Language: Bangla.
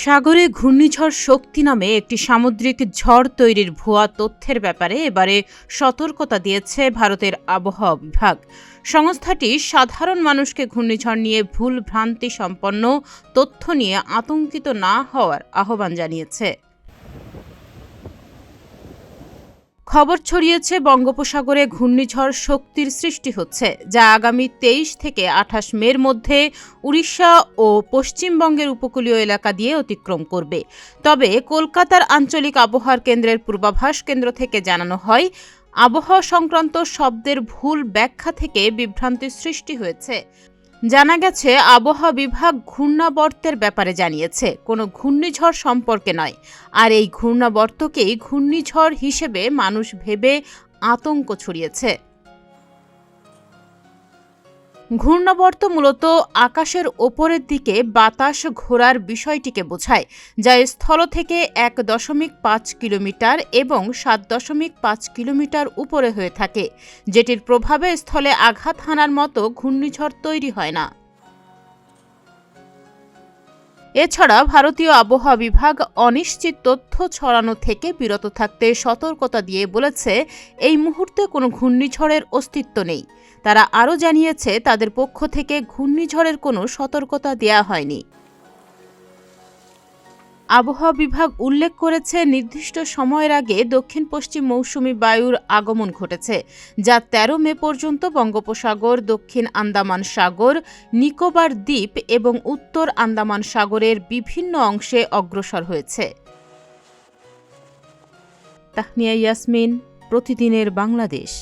সাগরে ঘূর্ণিঝড় শক্তি নামে একটি সামুদ্রিক ঝড় তৈরির ভুয়া তথ্যের ব্যাপারে এবারে সতর্কতা দিয়েছে ভারতের আবহাওয়া বিভাগ। সংস্থাটি সাধারণ মানুষকে ঘূর্ণিঝড় নিয়ে ভুল ভ্রান্তি সম্পন্ন তথ্য নিয়ে আতঙ্কিত না হওয়ার আহ্বান জানিয়েছে। খবর ছড়িয়েছে বঙ্গোপসাগরে ঘূর্ণিঝড় শক্তির সৃষ্টি হচ্ছে, যা আগামী 23 থেকে 28 মের মধ্যে উড়িষ্যা ও পশ্চিমবঙ্গের উপকূলীয় এলাকা দিয়ে অতিক্রম করবে। তবে কলকাতার আঞ্চলিক আবহাওয়া কেন্দ্রের পূর্বাভাস কেন্দ্র থেকে জানানো হয়, আবহাওয়া সংক্রান্ত শব্দের ভুল ব্যাখ্যা থেকে বিভ্রান্তির সৃষ্টি হয়েছে। জানা গেছে, আবহাওয়া বিভাগ ঘূর্ণাবর্তের ব্যাপারে জানিয়েছে, কোনো ঘূর্ণিঝড় সম্পর্কে নয়। আর এই ঘূর্ণাবর্তকেই ঘূর্ণিঝড় হিসেবে মানুষ ভেবে আতঙ্ক ছড়িয়েছে। ঘূর্ণাবর্ত মূলত আকাশের ওপরের দিকে বাতাস ঘোরার বিষয়টিকে বোঝায়, যা স্থল থেকে 1.5 কিলোমিটার এবং 7.5 কিলোমিটার উপরে হয়ে থাকে, যেটির প্রভাবে স্থলে আঘাত হানার মতো ঘূর্ণিঝড় তৈরি হয় না। এছাড়া ভারতীয় আবহাওয়া বিভাগ অনিশ্চিত তথ্য ছড়ানো থেকে বিরত থাকতে সতর্কতা দিয়ে বলেছে, এই মুহূর্তে কোনো ঘূর্ণিঝড়ের অস্তিত্ব নেই। তারা আরও জানিয়েছে, তাদের পক্ষ থেকে ঘূর্ণিঝড়ের কোনো সতর্কতা দেওয়া হয়নি। আবহাওয়া বিভাগ উল্লেখ করেছে, নির্দিষ্ট সময়ের আগে দক্ষিণ পশ্চিম মৌসুমী বায়ুর আগমন ঘটেছে, যা 13 মে পর্যন্ত বঙ্গোপসাগর, দক্ষিণ আন্দামান সাগর, নিকোবর দ্বীপ এবং উত্তর আন্দামান সাগরের বিভিন্ন অংশে অগ্রসর হয়েছে। তাহনিয়া ইয়াসমিন, প্রতিদিনের বাংলাদেশ।